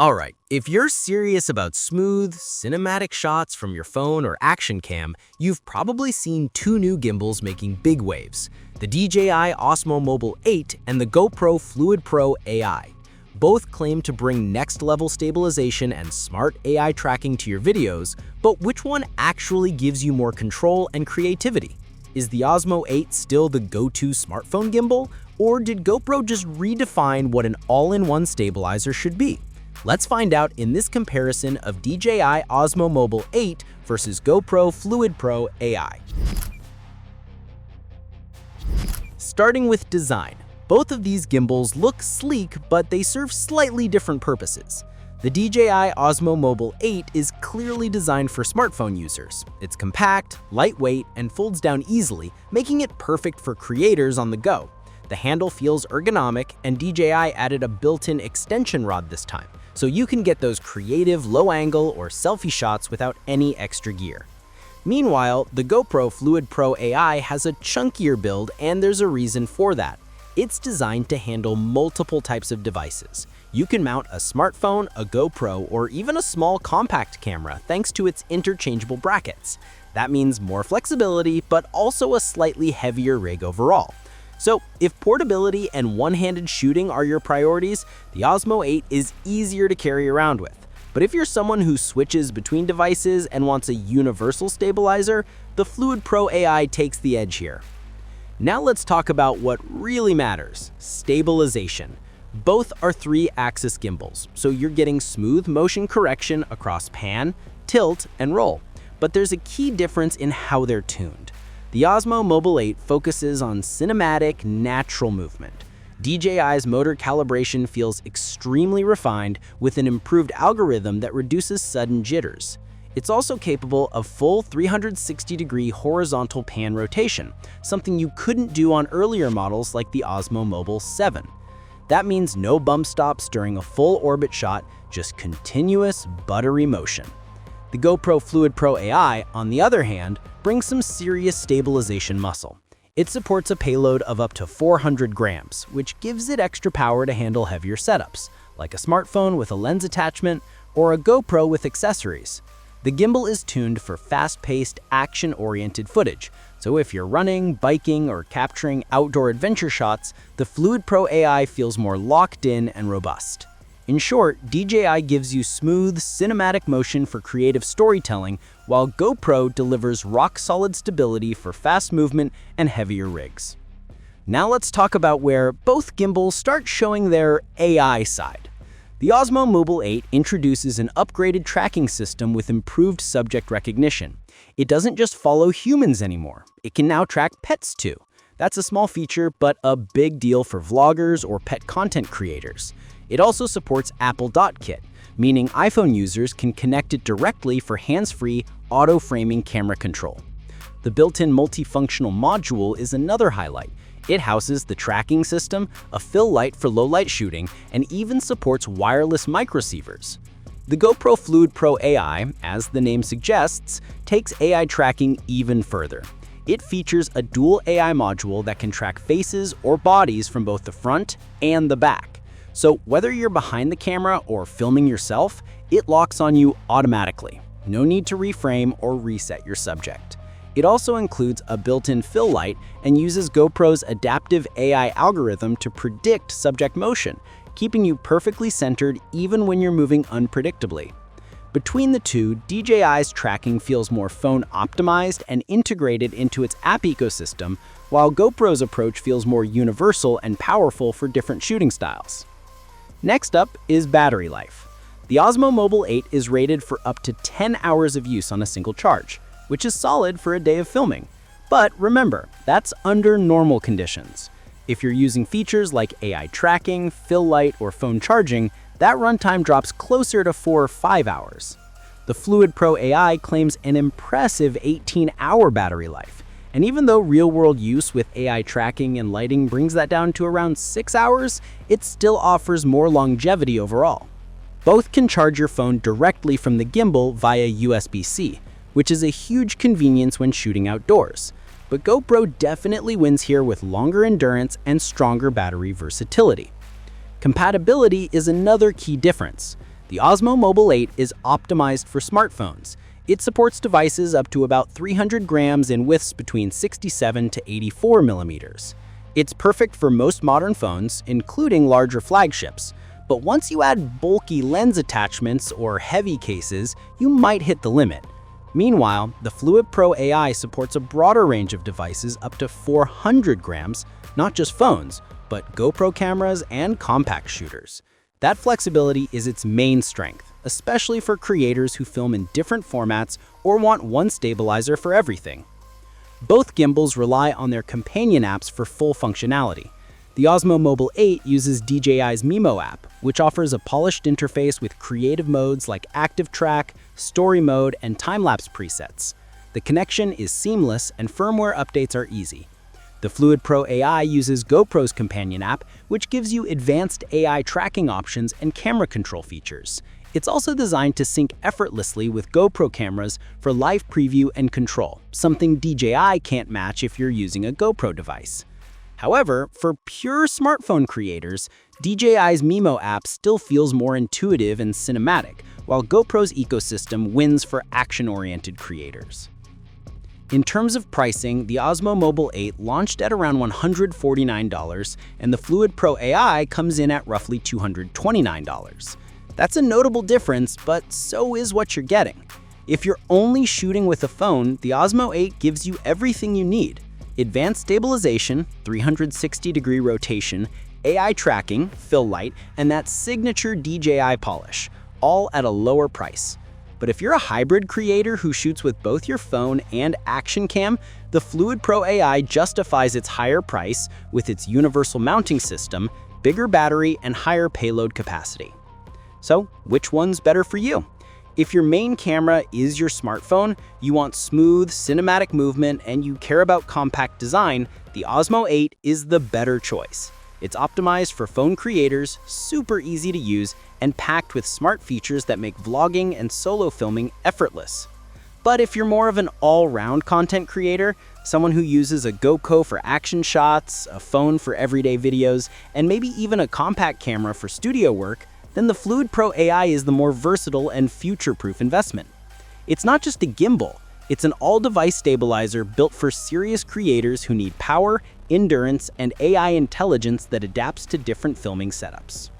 Alright, if you're serious about smooth, cinematic shots from your phone or action cam, you've probably seen two new gimbals making big waves, the DJI Osmo Mobile 8 and the GoPro Fluid Pro AI. Both claim to bring next-level stabilization and smart AI tracking to your videos, but which one actually gives you more control and creativity? Is the Osmo 8 still the go-to smartphone gimbal, or did GoPro just redefine what an all-in-one stabilizer should be? Let's find out in this comparison of DJI Osmo Mobile 8 versus GoPro Fluid Pro AI. Starting with design, both of these gimbals look sleek, but they serve slightly different purposes. The DJI Osmo Mobile 8 is clearly designed for smartphone users. It's compact, lightweight, and folds down easily, making it perfect for creators on the go. The handle feels ergonomic, and DJI added a built-in extension rod this time, so you can get those creative low-angle or selfie shots without any extra gear. Meanwhile, the GoPro Fluid Pro AI has a chunkier build, and there's a reason for that. It's designed to handle multiple types of devices. You can mount a smartphone, a GoPro, or even a small compact camera thanks to its interchangeable brackets. That means more flexibility, but also a slightly heavier rig overall. So, if portability and one-handed shooting are your priorities, the Osmo 8 is easier to carry around with. But if you're someone who switches between devices and wants a universal stabilizer, the Fluid Pro AI takes the edge here. Now let's talk about what really matters, stabilization. Both are 3-axis gimbals, so you're getting smooth motion correction across pan, tilt, and roll. But there's a key difference in how they're tuned. The Osmo Mobile 8 focuses on cinematic, natural movement. DJI's motor calibration feels extremely refined with an improved algorithm that reduces sudden jitters. It's also capable of full 360-degree horizontal pan rotation, something you couldn't do on earlier models like the Osmo Mobile 7. That means no bump stops during a full orbit shot, just continuous, buttery motion. The GoPro Fluid Pro AI, on the other hand, brings some serious stabilization muscle. It supports a payload of up to 400 grams, which gives it extra power to handle heavier setups, like a smartphone with a lens attachment or a GoPro with accessories. The gimbal is tuned for fast-paced, action-oriented footage, so if you're running, biking, or capturing outdoor adventure shots, the Fluid Pro AI feels more locked in and robust. In short, DJI gives you smooth, cinematic motion for creative storytelling, while GoPro delivers rock-solid stability for fast movement and heavier rigs. Now let's talk about where both gimbals start showing their AI side. The Osmo Mobile 8 introduces an upgraded tracking system with improved subject recognition. It doesn't just follow humans anymore. It can now track pets too. That's a small feature, but a big deal for vloggers or pet content creators. It also supports Apple Kit, meaning iPhone users can connect it directly for hands-free, auto-framing camera control. The built-in multifunctional module is another highlight. It houses the tracking system, a fill light for low-light shooting, and even supports wireless microsieverts. The GoPro Fluid Pro AI, as the name suggests, takes AI tracking even further. It features a dual AI module that can track faces or bodies from both the front and the back. So whether you're behind the camera or filming yourself, it locks on you automatically. No need to reframe or reset your subject. It also includes a built-in fill light and uses GoPro's adaptive AI algorithm to predict subject motion, keeping you perfectly centered even when you're moving unpredictably. Between the two, DJI's tracking feels more phone-optimized and integrated into its app ecosystem, while GoPro's approach feels more universal and powerful for different shooting styles. Next up is battery life. The Osmo Mobile 8 is rated for up to 10 hours of use on a single charge, which is solid for a day of filming. But remember, that's under normal conditions. If you're using features like AI tracking, fill light, or phone charging, that runtime drops closer to 4 or 5 hours. The Fluid Pro AI claims an impressive 18-hour battery life. And even though real-world use with AI tracking and lighting brings that down to around 6 hours, it still offers more longevity overall. Both can charge your phone directly from the gimbal via USB-C, which is a huge convenience when shooting outdoors. But GoPro definitely wins here with longer endurance and stronger battery versatility. Compatibility is another key difference. The Osmo Mobile 8 is optimized for smartphones. It supports devices up to about 300 grams in widths between 67 to 84 millimeters. It's perfect for most modern phones, including larger flagships. But once you add bulky lens attachments or heavy cases, you might hit the limit. Meanwhile, the Fluid Pro AI supports a broader range of devices up to 400 grams, not just phones, but GoPro cameras and compact shooters. That flexibility is its main strength, especially for creators who film in different formats or want one stabilizer for everything. Both gimbals rely on their companion apps for full functionality. The Osmo Mobile 8 uses DJI's Mimo app, which offers a polished interface with creative modes like Active Track, Story Mode, and time-lapse presets. The connection is seamless and firmware updates are easy. The Fluid Pro AI uses GoPro's companion app, which gives you advanced AI tracking options and camera control features. It's also designed to sync effortlessly with GoPro cameras for live preview and control, something DJI can't match if you're using a GoPro device. However, for pure smartphone creators, DJI's Mimo app still feels more intuitive and cinematic, while GoPro's ecosystem wins for action-oriented creators. In terms of pricing, the Osmo Mobile 8 launched at around $149, and the Fluid Pro AI comes in at roughly $229. That's a notable difference, but so is what you're getting. If you're only shooting with a phone, the Osmo 8 gives you everything you need. Advanced stabilization, 360-degree rotation, AI tracking, fill light, and that signature DJI polish, all at a lower price. But if you're a hybrid creator who shoots with both your phone and action cam, the Fluid Pro AI justifies its higher price with its universal mounting system, bigger battery, and higher payload capacity. So, which one's better for you? If your main camera is your smartphone, you want smooth, cinematic movement, and you care about compact design, the Osmo 8 is the better choice. It's optimized for phone creators, super easy to use, and packed with smart features that make vlogging and solo filming effortless. But if you're more of an all-round content creator, someone who uses a GoPro for action shots, a phone for everyday videos, and maybe even a compact camera for studio work, then the Fluid Pro AI is the more versatile and future-proof investment. It's not just a gimbal, it's an all-device stabilizer built for serious creators who need power, endurance, and AI intelligence that adapts to different filming setups.